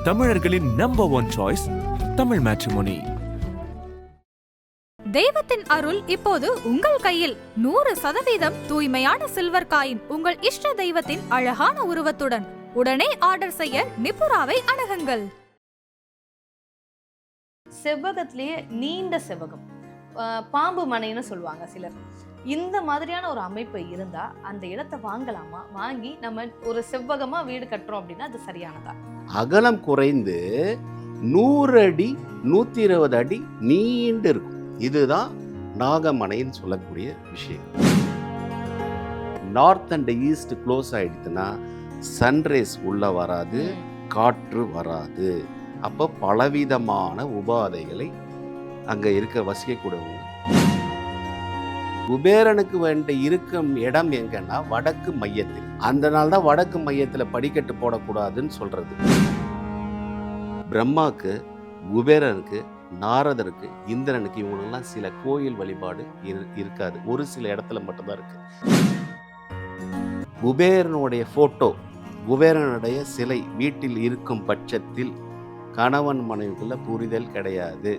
தமிழர்களின் number one choice Tamil matrimony. தெய்வத்தின் அருள் இப்போது உங்கள் கையில். 100% தூய்மையான சில்வர் காயின் உங்கள் இஷ்ட தெய்வத்தின் அழகான உருவத்துடன் உடனே ஆர்டர் செய்ய நிபுராவை அணுகுங்கள். செவ்வகத்திலேயே நீண்ட செவ்வகம், பாம்பு மனைன்னு சொல்லுவாங்க சிலர். இந்த மாதிரியான ஒரு அமைப்பு இருந்தா அந்த இடத்தை வாங்கலாமா? வாங்கி நம்ம ஒரு செவ்வகமா வீடு கட்டுறோம் அப்படின்னா அது சரியானதா? அகலம் குறைந்து 100 அடி 120 அடி நீண்டு இருக்கும். இதுதான் நாகமனைன்னு சொல்லக்கூடிய விஷயம். நார்த் அண்ட் ஈஸ்ட் க்ளோஸ் ஆயிடுச்சுன்னா சன்ரைஸ் உள்ள வராது, காற்று வராது. அப்போ பலவிதமான உபாதைகளை அங்க இருக்க வசிக்கக்கூடியவங்க. குபேரனுக்கு வேண்ட இருக்கும் இடம் எங்கன்னா வடக்கு மையத்தில். அந்த நாள் தான் வடக்கு மையத்துல படிக்கட்டு போடக்கூடாதுன்னு சொல்றது. பிரம்மாக்கு, குபேரனுக்கு, நாரதருக்கு, இந்திரனுக்கு இவங்களெல்லாம் சில கோயில் வழிபாடு இருக்காது. ஒரு சில இடத்துல மட்டும்தான் இருக்கு. குபேரனுடைய போட்டோ, குபேரனுடைய சிலை வீட்டில் இருக்கும் பட்சத்தில் கணவன் மனைவிக்குள்ள புரிதல் கிடையாது.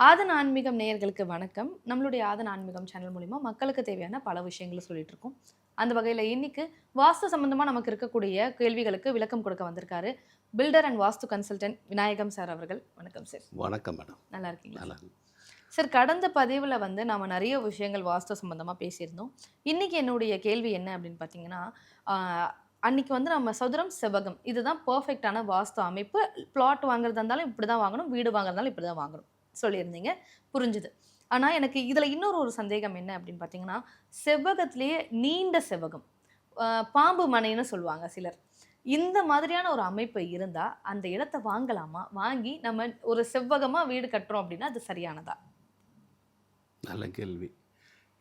ஆதன் ஆன்மீகம் நேயர்களுக்கு வணக்கம். நம்மளுடைய ஆதன் ஆன்மீகம் சேனல் மூலிமா மக்களுக்கு தேவையான பல விஷயங்களை சொல்லிட்டு இருக்கோம். அந்த வகையில் இன்னைக்கு வாஸ்து சம்பந்தமா நமக்கு இருக்கக்கூடிய கேள்விகளுக்கு விளக்கம் கொடுக்க வந்திருக்காரு filter and vastu consultant Vinayagam sir அவர்கள். வணக்கம் சார். வணக்கம் மேடம். நல்லா இருக்கீங்களா சார்? கடந்த பதிவில் நம்ம நிறைய விஷயங்கள் வாஸ்து சம்பந்தமா பேசியிருந்தோம். இன்னைக்கு என்னுடைய கேள்வி என்ன அப்படின்னு பார்த்தீங்கன்னா, அன்னைக்கு நம்ம சதுரம் செவ்வகம் இதுதான் பர்ஃபெக்டான வாஸ்து அமைப்பு. பிளாட் வாங்குறதா இருந்தாலும் இப்படி தான் வாங்கணும், வீடு வாங்குறதாலும் இப்படி தான் வாங்கணும் சொல்லியிருந்தீங்க, புரிஞ்சுது. ஆனால் எனக்கு இதில் இன்னொரு சந்தேகம் என்ன அப்படின்னு பார்த்தீங்கன்னா, செவ்வகத்திலேயே நீண்ட செவ்வகம், பாம்பு மனைன்னு சொல்லுவாங்க சிலர். இந்த மாதிரியான ஒரு அமைப்பு இருந்தால் அந்த இடத்த வாங்கலாமா? வாங்கி நம்ம ஒரு செவ்வகமாக வீடு கட்டுறோம் அப்படின்னா அது சரியானதா? நல்ல கேள்வி.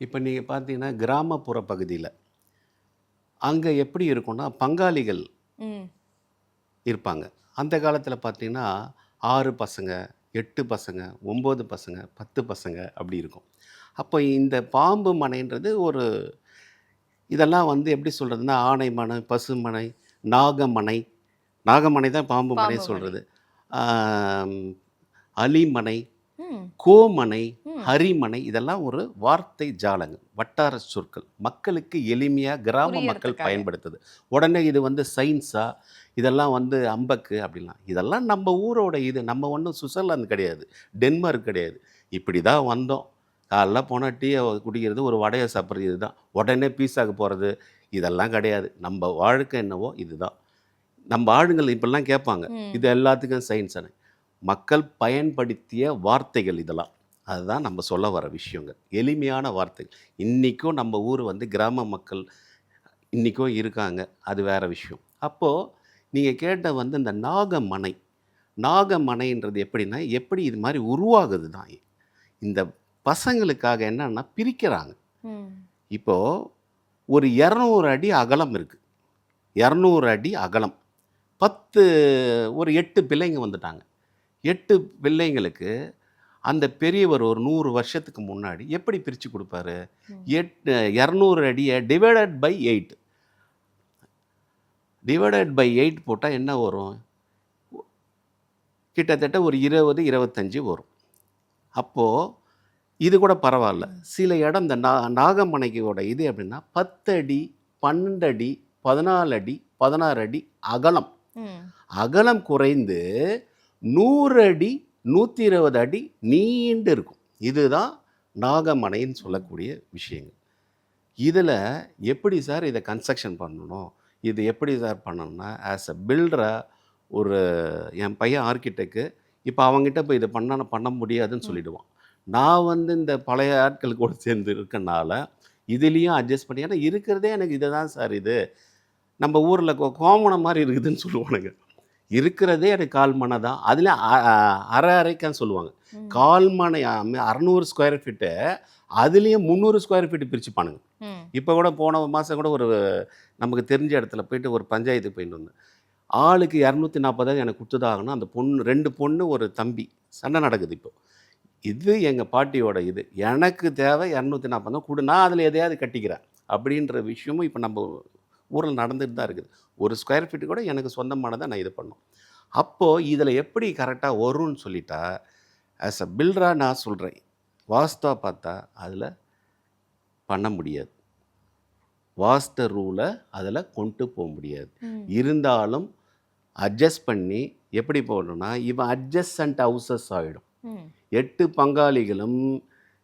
இப்போ நீங்கள் பார்த்தீங்கன்னா கிராமப்புற பகுதியில் அங்கே எப்படி இருக்கும்னா பங்காளிகள் இருப்பாங்க. அந்த காலத்தில் பார்த்தீங்கன்னா 6 பசங்க, 8 பசங்க, 9 பசங்க, 10 பசங்க அப்படி இருக்கும். அப்போ இந்த பாம்பு மனைன்றது ஒரு இதெல்லாம் எப்படி சொல்கிறதுனா ஆனை மனை, பசுமனை, நாகமனை. நாகமனை தான் பாம்பு மனை சொல்கிறது. அலிமனை, கோமனை, ஹரிமனை இதெல்லாம் ஒரு வார்த்தை ஜாலங்கள், வட்டார சொற்கள். மக்களுக்கு எளிமையாக கிராம மக்கள் பயன்படுத்துது. உடனே இது சயின்ஸா, இதெல்லாம் அம்பக்கு அப்படிலாம். இதெல்லாம் நம்ம ஊரோட இது. நம்ம ஒன்றும் சுவிட்சர்லாந்து கிடையாது, டென்மார்க் கிடையாது. இப்படி தான் வந்தோம். காலைல போனால் டீயை குடிக்கிறது, ஒரு வடையை சாப்பிட்றது, இதுதான். உடனே பீஸாக்கு போகிறது இதெல்லாம் கிடையாது. நம்ம வாழ்க்கை என்னவோ இதுதான். நம்ம ஆளுங்கள் இப்படிலாம் கேட்பாங்க, இது எல்லாத்துக்கும் சயின்ஸானு. மக்கள் பயன்படுத்திய வார்த்தைகள் இதெல்லாம். அதுதான் நம்ம சொல்ல வர விஷயங்க. எளிமையான வார்த்தைகள். இன்றைக்கும் நம்ம ஊர் கிராம மக்கள் இன்றைக்கும் இருக்காங்க, அது வேறு விஷயம். அப்போது நீங்கள் கேட்ட இந்த நாகமனை, நாகமனைன்றது எப்படின்னா, எப்படி இது மாதிரி உருவாகுது தான். இந்த பசங்களுக்காக என்னன்னா பிரிக்கிறாங்க. இப்போது ஒரு 200 அடி அகலம் இருக்குது. 200 அடி அகலம், ஒரு 8 பிள்ளைங்க வந்துட்டாங்க. 8 பிள்ளைங்களுக்கு அந்த பெரியவர் ஒரு 100 வருஷத்துக்கு முன்னாடி எப்படி பிரித்து கொடுப்பாரு? 200 அடியை டிவைடட் பை 8, டிவைடட் பை 8 போட்டால் என்ன வரும்? கிட்டத்தட்ட ஒரு 20, 25 வரும். அப்போது இது கூட பரவாயில்ல. சில இடம் இந்த நாகமனைக்கோட இது எப்படின்னா 10 அடி, 12 அடி, 14 அடி, 16 அடி அகலம். அகலம் குறைந்து 100 அடி 120 அடி நீண்டு இருக்கும். இதுதான் நாகமனைன்னு சொல்லக்கூடிய விஷயங்கள். இதில் எப்படி சார் இதை கன்ஸ்ட்ரக்ஷன் பண்ணணும், இது எப்படி சார் பண்ணணும்னா, ஆஸ் அ பில்டராக ஒரு என் பையன் ஆர்கிடெக்டு, இப்போ அவங்ககிட்ட போய் இதை பண்ண முடியாதுன்னு சொல்லிவிடுவான். நான் இந்த பழைய ஆட்கள் கூட சேர்ந்து இருக்கனால இதுலேயும் அட்ஜஸ்ட் பண்ணி, ஏன்னா இருக்கிறதே எனக்கு இதை தான் சார், இது நம்ம ஊரில் கோமணம் மாதிரி இருக்குதுன்னு சொல்லுவானுங்க. இருக்கிறதே எனக்கு 1/4 மனை தான். அதில் அரைக்கான்னு சொல்லுவாங்க. 1/4 மனை 600 ஸ்கொயர் ஃபீட்டு, அதுலேயும் 300 ஸ்கொயர் ஃபீட்டு பிரிச்சுப்பானுங்க. இப்போ கூட போன மாதம் கூட ஒரு நமக்கு தெரிஞ்ச இடத்துல போயிட்டு ஒரு பஞ்சாயத்துக்கு போயிட்டு வந்தேன். ஆளுக்கு 240 எனக்கு கொடுத்துதாகணும். அந்த பொண்ணு, 2 பொண்ணு ஒரு தம்பி, சண்டை நடக்குது. இப்போ இது எங்கள் பாட்டியோட இது, எனக்கு தேவை 240 தான் கொடு, நான் அதில் எதையாவது கட்டிக்கிறேன் அப்படின்ற விஷயமும் இப்போ நம்ம ஊரில் நடந்துட்டு தான் இருக்குது. ஒரு ஸ்கொயர் ஃபீட்டு கூட எனக்கு சொந்தமானதை நான் இது பண்ணோம். அப்போது இதில் எப்படி கரெக்டாக வரும்னு சொல்லிட்டா, ஆஸ் அ பில்டராக நான் சொல்கிறேன், வாஸ்துவா பார்த்தா அதில் பண்ண முடியாது. வாஸ்து ரூலை அதில் கொண்டு போக முடியாது. இருந்தாலும் அட்ஜஸ்ட் பண்ணி எப்படி போடணும்னா, இவன் அட்ஜஸ்டன்ட் ஹவுசஸ் ஆகிடும். 8 பங்காளிகளும்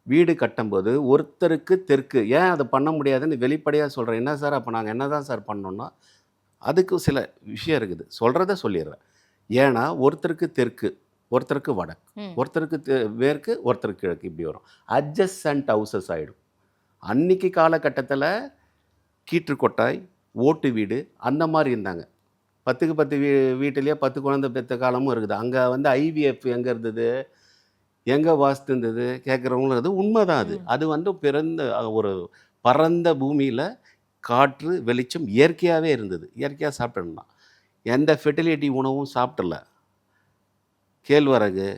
வீடு கட்டும்போது ஒருத்தருக்கு தெற்கு ஏன் அதை பண்ண முடியாதுன்னு வெளிப்படையாக சொல்கிறேன். என்ன சார் அப்போ நாங்கள் என்ன தான் சார் பண்ணோன்னா, அதுக்கு சில விஷயம் இருக்குது, சொல்கிறத சொல்லிடுறேன். ஏன்னா ஒருத்தருக்கு தெற்கு, ஒருத்தருக்கு வடக்கு, ஒருத்தருக்கு மேற்கு, ஒருத்தருக்கு கிழக்கு, இப்படி வரும். அட்ஜஸ்டன்ட் ஹவுசஸ் ஆகிடும். அன்றைக்கி காலகட்டத்தில் கீற்று கொட்டாய், ஓட்டு வீடு அந்த மாதிரி இருந்தாங்க. 10க்கு 10 வீட்டிலேயே 10 குழந்தை பெற்ற காலமும் இருக்குது. அங்கே வந்து ஐவிஎஃப் எங்கே இருந்தது, எங்கே வாஸ்து இருந்தது கேட்குறவங்களும் இருந்தது. உண்மை தான் அது. அது வந்து பிறந்த ஒரு பரந்த பூமியில் காற்று வெளிச்சம் இயற்கையாகவே இருந்தது. இயற்கையாக சாப்பிட்டுருந்தான். எந்த ஃபெர்டிலிட்டி உணவும் சாப்பிடல. கேழ்வரகு,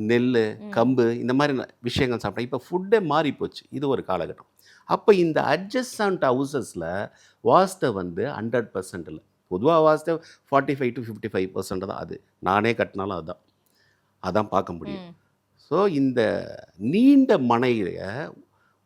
நெல், கம்பு இந்த மாதிரி விஷயங்கள் சாப்பிட்டேன். இப்போ ஃபுட்டே மாறி போச்சு. இது ஒரு காலகட்டம். அப்போ இந்த அட்ஜஸ்டன்ட் ஹவுசஸில் வாஸ்தை வந்து 100% இல்லை. பொதுவாக வாஸ்தை 45 to 55% தான். அது நானே கட்டினாலும் அதான் பார்க்க முடியும். ஸோ இந்த நீண்ட மனையில்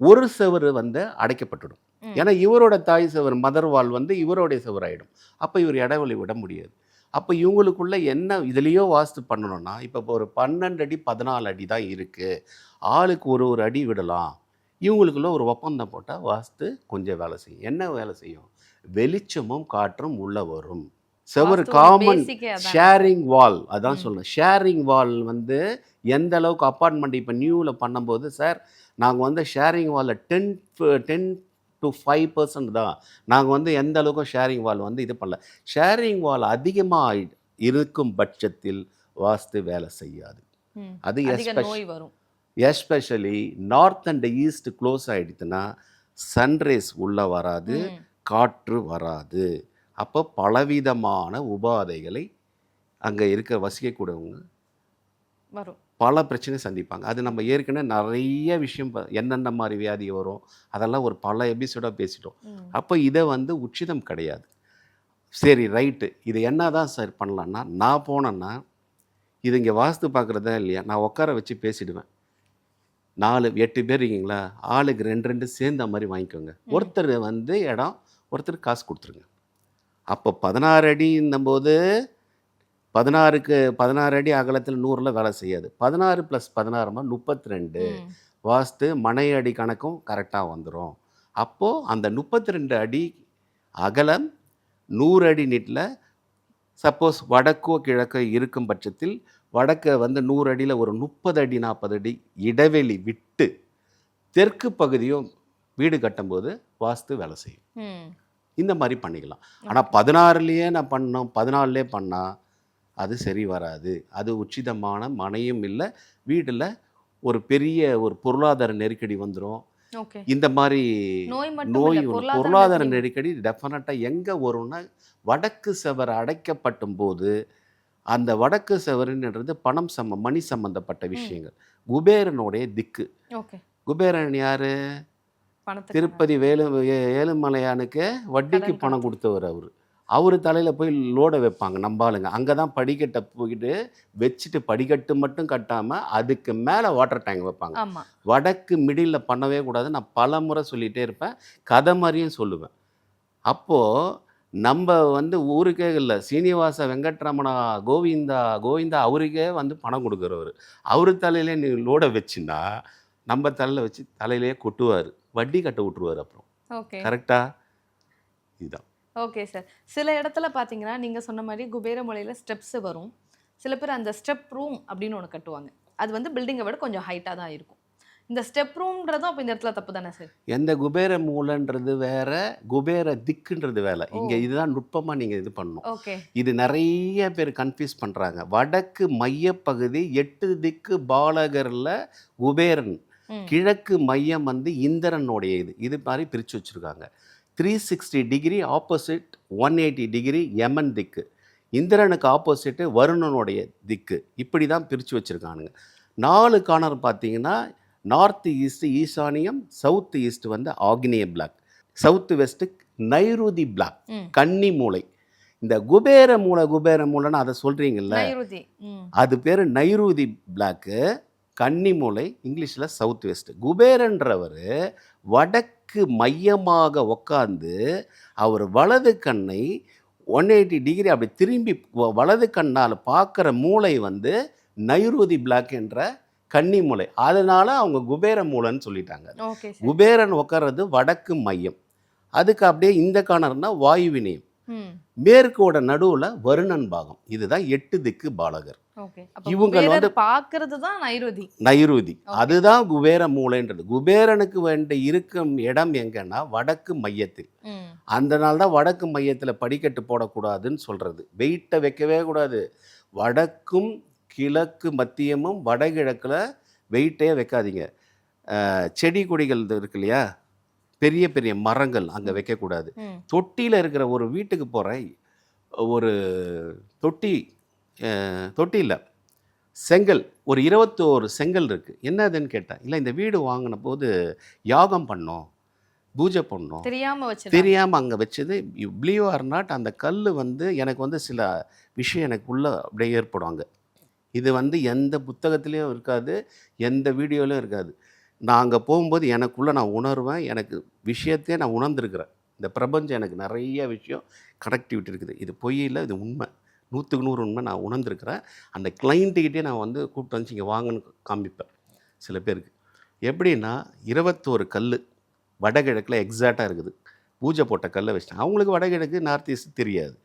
ஒரு செவரு வந்து அடைக்கப்பட்டுடும். ஏன்னா இவரோட தாய் செவர் மதர் வால் வந்து இவருடைய செவர் ஆகிடும். அப்போ இவர் இடைவெளி விட முடியாது. அப்போ இவங்களுக்குள்ள என்ன இதுலேயோ வாஸ்து பண்ணணும்னா, இப்போ ஒரு 12 அடி 14 அடி தான் இருக்குது, ஆளுக்கு ஒரு அடி விடலாம். இவங்களுக்குள்ள ஒரு ஒப்பந்தம் போட்டால் வாஸ்து கொஞ்சம் வேலை செய்யும். என்ன வேலை செய்யும்? வெளிச்சமும் காற்றும் உள்ளே வரும். செவர் காமன் ஷேரிங் வால், அதான் சொல்லணும். ஷேரிங் வால் வந்து எந்த அளவுக்கு அப்பார்ட்மெண்ட் இப்போ நியூவில் பண்ணும்போது, சார் நாங்கள் வந்து ஷேரிங் வாலில் 10 to 5% தான். நாங்கள் வந்து எந்த அளவுக்கு ஷேரிங் வால் வந்து இது பண்ணல. ஷேரிங் வால் அதிகமாக இருக்கும் பட்சத்தில் வாஸ்து வேலை செய்யாது. அது especially north and east close ஆகிடுச்சுன்னா சன்ரைஸ் உள்ளே வராது, காற்று வராது. அப்போ பலவிதமான உபாதைகளை அங்கே இருக்க வசிக்கக்கூடியவங்க வரும், பல பிரச்சனை சந்திப்பாங்க. அது நம்ம ஏற்கனவே நிறைய விஷயம் என்னென்ன மாதிரி வியாதி வரும் அதெல்லாம் ஒரு பல எபிசோடாக பேசிட்டோம். அப்போ இதை வந்து உச்சிதம் கிடையாது. சரி ரைட்டு, இது என்ன தான் சார் பண்ணலான்னா, நான் போனேன்னா இது இங்கே வாஸ்து பார்க்குறதா இல்லையா, நான் உட்கார வச்சு பேசிடுவேன். 8 பேர் இருக்கீங்களா, ஆளுக்கு 2 சேர்ந்த மாதிரி வாங்கிக்கோங்க. ஒருத்தர் வந்து இடம், ஒருத்தர் காசு கொடுத்துருங்க. அப்போ 16 அடின்னும்போது 16க்கு 16 அடி அகலத்தில் 100ல் வேலை செய்யாது. 16 + 16 32. வாஸ்து மனை அடி கணக்கும் கரெக்டாக வந்துடும். அப்போது அந்த 32 அடி அகலம் 100 அடி நீட்டில் சப்போஸ் வடக்கோ கிழக்கோ இருக்கும் பட்சத்தில் வடக்கை வந்து 100 அடியில் ஒரு 30 அடி 40 அடி இடைவெளி விட்டு தெற்கு பகுதியும் வீடு கட்டும்போது வாஸ்து வேலை செய்யும். இந்த மாதிரி பண்ணிக்கலாம். ஆனால் 16லேயே நான் பண்ணோம், 14லே பண்ணால் அது சரி வராது. அது உச்சிதமான மனையும் இல்லை, வீட்டில் ஒரு பெரிய ஒரு பொருளாதார நெருக்கடி வந்துடும். இந்த மாதிரி நோய் பொருளாதார நெருக்கடி டெஃபினட்டாக எங்கே வரும்னா, வடக்கு செவர் அடைக்கப்பட்டும் போது அந்த வடக்கு செவருன்றது பணம் மணி சம்பந்தப்பட்ட விஷயங்கள். குபேரனுடைய திக்கு. குபேரன் யாரு? திருப்பதி ஏழுமலையானுக்கு வட்டிக்கு பணம் கொடுத்தவர். அவர் தலையில் போய் லோடை வைப்பாங்க நம்பாளுங்க. அங்கே தான் படிக்கட்டை போயிட்டு வச்சுட்டு படிக்கட்டு மட்டும் கட்டாமல் அதுக்கு மேலே வாட்டர் டேங்க் வைப்பாங்க. வடக்கு மிடில் பண்ணவே கூடாது. நான் பல முறை சொல்லிகிட்டே இருப்பேன், கதை மாதிரியும் சொல்லுவேன். அப்போது நம்ம வந்து ஊருக்கே இல்லை, சீனிவாச வெங்கட்ரமணா கோவிந்தா அவருக்கே வந்து பணம் கொடுக்குறவர். அவர் தலையிலே நீ லோடை வச்சுன்னா நம்ம தலையில் வச்சு தலையிலேயே கொட்டுவார், வட்டி கட்ட விட்டுருவார். அப்புறம் கரெக்டா? இதுதான். Okay sir. சில இடத்துல பார்த்தீங்கன்னா நீங்கள் சொன்ன மாதிரி குபேரமலையில் ஸ்டெப்ஸ் வரும். சில பேர் அந்த ஸ்டெப் ரூம் அப்படின்னு ஒன்று கட்டுவாங்க. அது வந்து பில்டிங்கை விட கொஞ்சம் ஹைட்டாக தான் இருக்கும். இந்த ஸ்டெப் ரூம்ன்றதும் அப்போ இந்த இடத்துல தப்பு தானே சார்? எந்த குபேர மூலன்றது வேற, குபேர திக்குன்றது வேலை. இங்கே இதுதான் நுட்பமாக நீங்கள் இது பண்ணணும். இது நிறைய பேர் கன்ஃபியூஸ் பண்ணுறாங்க. வடக்கு மையப்பகுதி 8 திக்கு பாலகரில் குபேரன், கிழக்கு மையம் வந்து இந்திரனுடைய இது மாதிரி பிரித்து வச்சுருக்காங்க. 360 டிகிரி ஆப்போசிட், 180 டிகிரி யமன் திக்கு, இந்திரனுக்கு ஆப்போசிட்டு வருணனுடைய திக்கு. இப்படி தான் பிரித்து வச்சுருக்கானுங்க. 4 கார்னர் பார்த்தீங்கன்னா நார்த் ஈஸ்ட் ஈசானியம், சவுத் ஈஸ்ட் வந்து ஆக்னிய பிளாக், சவுத் வெஸ்ட்டு நைருதி பிளாக், ம். கன்னி மூளை. இந்த குபேர மூளைன்னு அதை சொல்கிறீங்கல்ல, நைருதி. ம். அது பேர் நைருதி பிளாக்கு. கன்னி மூளை இங்கிலீஷில் சவுத் வெஸ்ட். குபேரன்றவர் வடக்கு மையமாக உக்காந்து அவர் வலது கண்ணை 180 டிகிரி அப்படி திரும்பி வலது கண்ணால் பார்க்குற மூளை வந்து நைருதி பிளாக் என்ற கன்னி மூளை. அதனால அவங்க குபேர மூளைன்னு சொல்லிட்டாங்க. Okay sir. குபேரன் உட்கார்றது வடக்கு மையம். அதுக்கு அப்படியே இந்த காணர்னா வாயு வினயம். ம். மேற்கோட நடுவில் வருணன் பாகம். இதுதான் 8 திக்கு பாலகர். ஓகே. இவங்க இவங்க வந்து பார்க்கிறது தான் நைருதி. நைருதி. Okay. அதுதான் குபேர மூளைன்றது. குபேரனுக்கு வேண்ட இருக்கும் இடம் எங்கன்னா வடக்கு மையத்தில். ம். அதனால தான் வடக்கு மையத்தில் படிக்கட்டு போடக்கூடாதுன்னு சொல்கிறது. வெயிட்டை வைக்கவே கூடாது. வடக்கும் கிழக்கு மத்தியமும் வடகிழக்கில் வெயிட்டே வைக்காதீங்க. செடி கொடிகள் இருக்கு இல்லையா, பெரிய பெரிய மரங்கள் அங்கே வைக்கக்கூடாது. ம். தொட்டியில் இருக்கிற ஒரு வீட்டுக்கு போகிற ஒரு தொட்டி இல்லை செங்கல், ஒரு 21 செங்கல் இருக்குது. என்னதுன்னு கேட்டேன். இல்லை இந்த வீடு வாங்கின போது யாகம் பண்ணோம், பூஜை பண்ணோம், தெரியாம வச்சு தெரியாமல் அங்கே வச்சது. யூ பிலீவ் ஆர் நாட், அந்த கல் வந்து எனக்கு வந்து சில விஷயம் எனக்குள்ளே அப்படியே ஏற்படும். அங்கே இது வந்து எந்த புத்தகத்துலேயும் இருக்காது, எந்த வீடியோலையும் இருக்காது. நான் அங்கே போகும்போது எனக்குள்ளே நான் உணர்வேன். எனக்கு விஷயத்தையே நான் உணர்ந்துருக்கிறேன். இந்த பிரபஞ்சம் எனக்கு நிறைய விஷயம் கனெக்டிவிட்டி இருக்குது. இது பொய் இல்லை, இது உண்மை, 100க்கு 100 உண்மை. நான் உணர்ந்துருக்கிறேன். அந்த கிளைண்ட்டுக்கிட்டே நான் வந்து கூப்பிட்டு வந்து இங்கே வாங்கன்னு காமிப்பேன் சில பேருக்கு. எப்படின்னா 21 கல் வடகிழக்கில் எக்ஸாக்டாக இருக்குது. பூஜை போட்ட கல்லை வச்சிட்டேன். அவங்களுக்கு வடகிழக்கு நார்த் ஈஸ்ட் தெரியாது.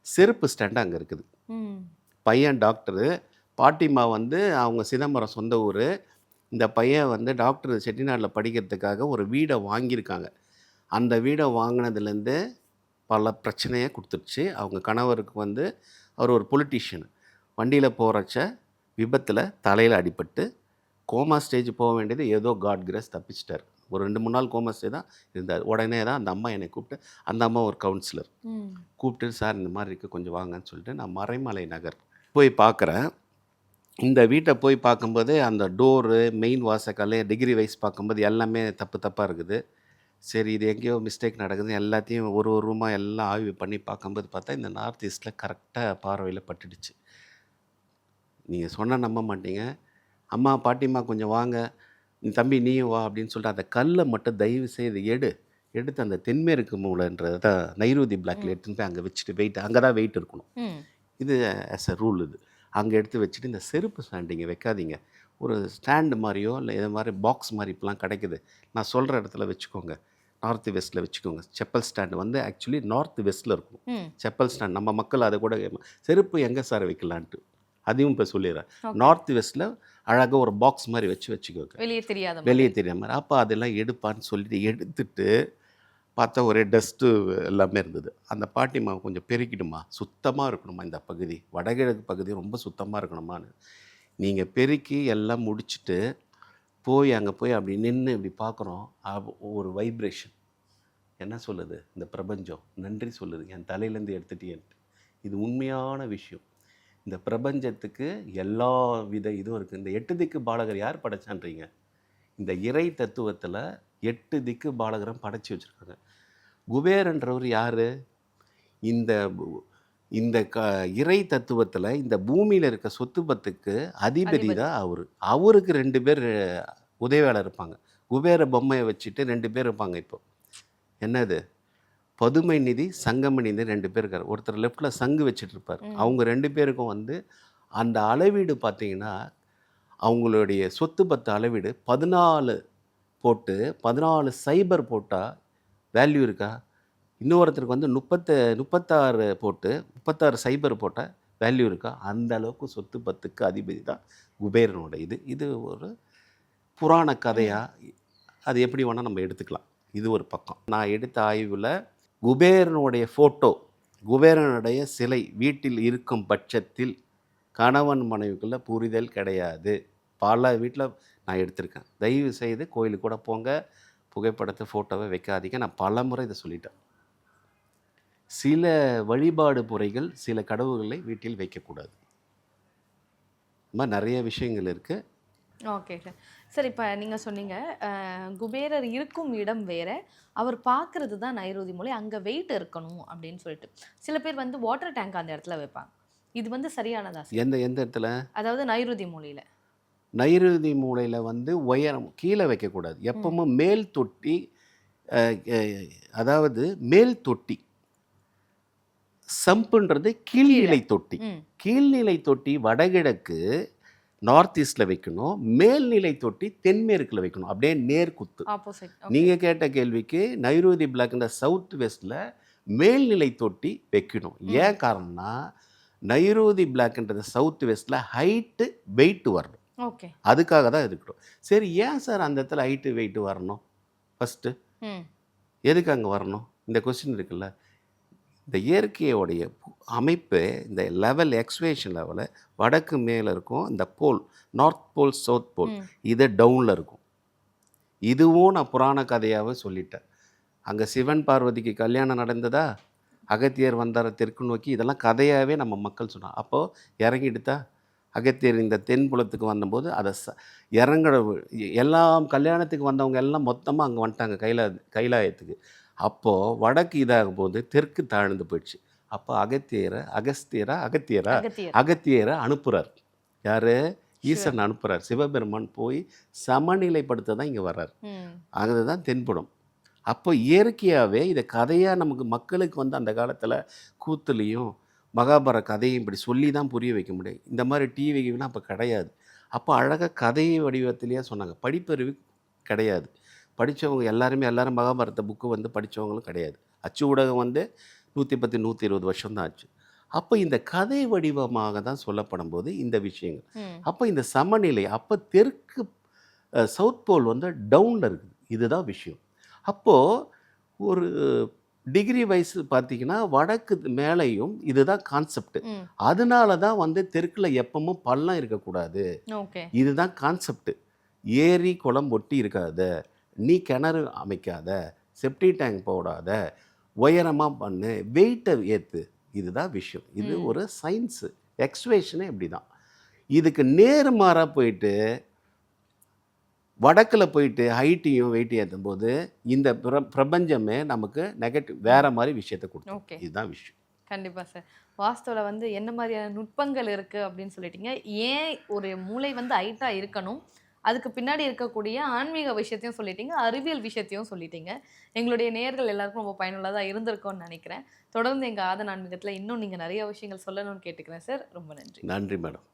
செருப்பு ஸ்டாண்டு அங்கே இருக்குது. ம். பையன் டாக்டரு, பாட்டிமா வந்து அவங்க சிதம்பரம் சொந்த ஊர். இந்த பையன் வந்து டாக்டர் செட்டிநாட்டில் படிக்கிறதுக்காக ஒரு வீடை வாங்கியிருக்காங்க. அந்த வீடை வாங்கினதுலேருந்து பல பிரச்சனையை கொடுத்துருச்சு. அவங்க கணவருக்கு வந்து அவர் ஒரு பொலிட்டீஷியன். வண்டியில் போகிறச்ச விபத்தில் தலையில் அடிபட்டு கோமா ஸ்டேஜ் போக வேண்டியது ஏதோ காட் கிரேஸ் தப்பிச்சிட்டார். ஒரு 2-3 நாள் கோமா ஸ்டேஜ் தான் இருந்தார். உடனே தான் அந்த அம்மா என்னை கூப்பிட்டு, அந்த அம்மா ஒரு கவுன்சிலர் ம். கூப்பிட்டு, சார் இந்த மாதிரி இருக்குது கொஞ்சம் வாங்கன்னு சொல்லிட்டு நான் மறைமலை நகர் போய் பார்க்குறேன். இந்த வீட்டை போய் பார்க்கும்போது அந்த டோரு, மெயின் வாசக்கால் டிகிரி வைஸ் பார்க்கும்போது எல்லாமே தப்பாக இருக்குது. சரி இது எங்கேயோ மிஸ்டேக் நடக்குது. எல்லாத்தையும் ஒரு ரூமாக எல்லாம் ஆய்வு பண்ணி பார்க்கும்போது பார்த்தா இந்த நார்த் ஈஸ்ட்டில் கரெக்டாக பார்வையில் பட்டுடுச்சு. நீங்கள் சொன்னால் நம்ப மாட்டீங்க. அம்மா பாட்டிம்மா கொஞ்சம் வாங்க, நீ தம்பி நீயும் வா அப்படின்னு சொல்லிட்டு அந்த கல்லை மட்டும் தயவு செய்து எடுத்து அந்த தென்மேற்கு மூலைன்றது தான் நைருதி பிளாக்கில் எடுத்துன்னு போய் அங்கே வச்சுட்டு வெயிட், அங்கே தான் வெயிட் இருக்கணும். ம். இது ஆஸ் அ ரூல். இது அங்கே எடுத்து வச்சுட்டு இந்த செருப்பு ஸ்டாண்டிங்க வைக்காதீங்க. ஒரு ஸ்டாண்டு மாதிரியோ இல்லை இது மாதிரி பாக்ஸ் மாதிரி இப்போலாம் கிடைக்குது. நான் சொல்கிற இடத்துல வச்சுக்கோங்க. நார்த் வெஸ்ட்டில் வச்சுக்கோங்க. செப்பல் ஸ்டாண்டு வந்து ஆக்சுவலி நார்த் வெஸ்ட்டில் இருக்கும். ம். செப்பல் ஸ்டாண்ட் நம்ம மக்கள் அதை கூட செருப்பு எங்கே சார் வைக்கலான்ட்டு அதையும் இப்போ சொல்லிடுறேன். Okay. நார்த் வெஸ்ட்டில் அழகாக ஒரு பாக்ஸ் மாதிரி வச்சுக்கோங்க, வெளியே தெரியாத வெளியே தெரியாம மாதிரி. அப்போ அதெல்லாம் எடுப்பான்னு சொல்லிட்டு எடுத்துட்டு பார்த்தா ஒரே டஸ்ட்டு எல்லாமே இருந்தது. அந்த பாட்டிம்மா கொஞ்சம் பெருக்கிடுமா, சுத்தமாக இருக்கணுமா இந்த பகுதி, வடகிழக்கு பகுதி ரொம்ப சுத்தமாக இருக்கணுமான்னு. நீங்கள் பெருக்கி எல்லாம் முடிச்சுட்டு போய் அங்கே போய் அப்படி நின்று இப்படி பார்க்குறோம். ஒரு வைப்ரேஷன் என்ன சொல்லுது, இந்த பிரபஞ்சம் நன்றி சொல்லுது, என் தலையிலேருந்து எடுத்துட்டேன்ட்டு. இது உண்மையான விஷயம். இந்த பிரபஞ்சத்துக்கு எல்லா வித இதுவும் இருக்குது. இந்த 8 திக்கு பாலகர் யார் படைச்சான்றீங்க? இந்த இறை தத்துவத்தில் 8 திக்கு பாலகரம் படைச்சி வச்சுருக்காங்க. குபேரன்றவர் யார்? இந்த இந்த இறை தத்துவத்தில் இந்த பூமியில் இருக்க சொத்து பத்துக்கு அதிபதி தான் அவர். அவருக்கு 2 பேர் உதவியாளர் இருப்பாங்க. குபேர பொம்மையை வச்சுட்டு 2 பேர் இருப்பாங்க. இப்போ என்னது, பதுமை நிதி, சங்கம நிதி 2 பேர் இருக்கார். ஒருத்தர் லெஃப்டில் சங்கு வச்சுட்டு இருப்பார். அவங்க 2 பேருக்கும் வந்து அந்த அளவீடு பார்த்தீங்கன்னா அவங்களுடைய சொத்து பத்து அளவீடு 14 போட்டு 14 சைபர் போட்டால் வேல்யூ இருக்கா? இன்னொருத்தருக்கு வந்து 36 போட்டு 36 சைபர் போட்டால் வேல்யூ இருக்கா? அந்த அளவுக்கு சொத்து பத்துக்கு அதிபதி தான் குபேரனோட இது ஒரு புராண கதையாக அது எப்படி வேணால் நம்ம எடுத்துக்கலாம். இது ஒரு பக்கம். நான் எடுத்த ஆய்வில் குபேரனுடைய ஃபோட்டோ, குபேரனுடைய சிலை வீட்டில் இருக்கும் பட்சத்தில் கணவன் மனைவிக்குள்ள புரிதல் கிடையாது. பல வீட்டில் நான் எடுத்திருக்கேன். தயவு செய்து கோயிலுக்கு கூட போங்க, புகைப்படத்தை ஃபோட்டோவை வைக்காதீங்க. நான் பல முறை இதை சொல்லிட்டேன். சில வழிபாடு முறைகள், சில கடவுள்களை வீட்டில் வைக்கக்கூடாது. இந்த மாதிரி நிறைய விஷயங்கள் இருக்குது. Okay sir. சார் இப்போ நீங்கள் சொன்னீங்க குபேரர் இருக்கும் இடம் வேற, அவர் பார்க்கறது தான் நைருதி மூலை, அங்கே வெயிட் இருக்கணும் அப்படின்னு சொல்லிட்டு. சில பேர் வந்து வாட்டர் டேங்க் அந்த இடத்துல வைப்பாங்க. இது வந்து சரியானதா சார்? எந்த எந்த இடத்துல? அதாவது நைருதி மூலையில். நைருதி மூலையில் வந்து உயரம் கீழே வைக்கக்கூடாது. எப்பவும் மேல் தொட்டி, அதாவது மேல் தொட்டி. சம்புன்றது கீழ்நிலை தொட்டி. கீழ்நிலை தொட்டி வடகிழக்கு நார்த் ஈஸ்டில் வைக்கணும், மேல்நிலை தொட்டி தென்மேற்கில் வைக்கணும், அப்படியே நேர்குத்து. ஆப்போசிட். நீங்கள் கேட்ட கேள்விக்கு நைருதி பிளாக்ன்ற சவுத் வெஸ்டில் மேல்நிலை தொட்டி வைக்கணும். ஏன் காரணம்னா நைருதி பிளாக்ன்றது சவுத் வெஸ்டில் ஹைட்டு வெயிட்டு வரணும். ஓகே. அதுக்காக தான் இருக்கட்டும். சரி, ஏன் சார் அந்த இடத்துல ஹைட்டு வெயிட்டு வரணும்? ஃபஸ்ட்டு எதுக்கு அங்கே வரணும்? இந்த கொஸ்டின் இருக்குல்ல. இந்த இயற்கையோடைய அமைப்பு, இந்த லெவல் எக்ஸ்வேஷன் லெவலில் வடக்கு மேலே இருக்கும், இந்த போல் நார்த் போல் சவுத் போல் இது டவுனில் இருக்கும். இதுவும் நான் புராண கதையாகவே சொல்லிட்டேன். அங்கே சிவன் பார்வதிக்கு கல்யாணம் நடந்ததா, அகத்தியர் வந்தார் தெற்கு நோக்கி, இதெல்லாம் கதையாகவே நம்ம மக்கள் சொன்னாங்க. அப்போது இறங்கிடுதா அகத்தியர் இந்த தென்புலத்துக்கு வந்தபோது அதை இறங்குற எல்லாம் கல்யாணத்துக்கு வந்தவங்க எல்லாம் மொத்தமாக அங்கே வந்துட்டாங்க கைலாயத்துக்கு. அப்போது வடக்கு இதாகும் போது தெற்கு தாழ்ந்து போயிடுச்சு. அப்போ அகத்தியரை அனுப்புகிறார். யார்? ஈசன் அனுப்புகிறார். சிவபெருமான் போய் சமநிலைப்படுத்த தான் இங்கே வர்றார். அதுதான் தென்புலம். அப்போ இயற்கையாகவே இதை கதையாக நமக்கு மக்களுக்கு வந்து அந்த காலத்தில் கூத்துலேயும் மகாபாரத கதையும் இப்படி சொல்லி தான் புரிய வைக்க முடியும். இந்த மாதிரி டிவிலாம் அப்போ கிடையாது. அப்போ அழகாக கதை வடிவத்திலேயே சொன்னாங்க. படிப்பறிவு கிடையாது. படித்தவங்க எல்லாரும் மகாபாரத புக்கு வந்து படித்தவங்களும் கிடையாது. அச்சு ஊடகம் வந்து 110 120 வருஷம் தான் ஆச்சு. அப்போ இந்த கதை வடிவமாக தான் சொல்லப்படும் போது இந்த விஷயங்கள். அப்போ இந்த சமநிலை, அப்போ தெற்கு சவுத் போல் வந்து டவுனில் இருக்குது. இதுதான் விஷயம். அப்போது ஒரு டிகிரி வைஸ் பார்த்தீங்கன்னா வடக்கு மேலேயும் இதுதான் கான்செப்ட். அதனால தான் வந்து தெற்கில் எப்பவும் பள்ளம் இருக்கக்கூடாது. இதுதான் கான்செப்ட். ஏரி குளம் ஒட்டி இருக்காத, நீ கிணறு அமைக்காத, செப்டி டேங்க் போடாத, உயரமாக பண்ணு, வெயிட்டை ஏற்று. இதுதான் விஷயம். இது ஒரு சயின்ஸு எக்ஸ்வேஷனே இப்படி தான். இதுக்கு நேர்மாறாக போயிட்டு வடக்கில் போயிட்டு ஹைட்டையும் வெயிட்டையும் ஏற்றும் போது இந்த பிரபஞ்சமே நமக்கு நெகட்டிவ் வேறு மாதிரி விஷயத்தை கொடுக்கும். இதுதான் விஷயம். கண்டிப்பாக சார். வாஸ்துவில் வந்து என்ன மாதிரியான நுட்பங்கள் இருக்குது அப்படின்னு சொல்லிட்டீங்க. ஏன் ஒரு மூளை வந்து ஹைட்டாக இருக்கணும், அதுக்கு பின்னாடி இருக்கக்கூடிய ஆன்மீக விஷயத்தையும் சொல்லிட்டீங்க, அறிவியல் விஷயத்தையும் சொல்லிட்டீங்க. எங்களுடைய நேயர்கள் எல்லாருக்கும் ரொம்ப பயனுள்ளதாக இருந்திருக்கும்னு நினைக்கிறேன். தொடர்ந்து எங்கள் ஆதன் ஆன்மீகத்தில் இன்னும் நீங்கள் நிறைய விஷயங்கள் சொல்லணும்னு கேட்டுக்கிறேன் சார். ரொம்ப நன்றி. நன்றி மேடம்.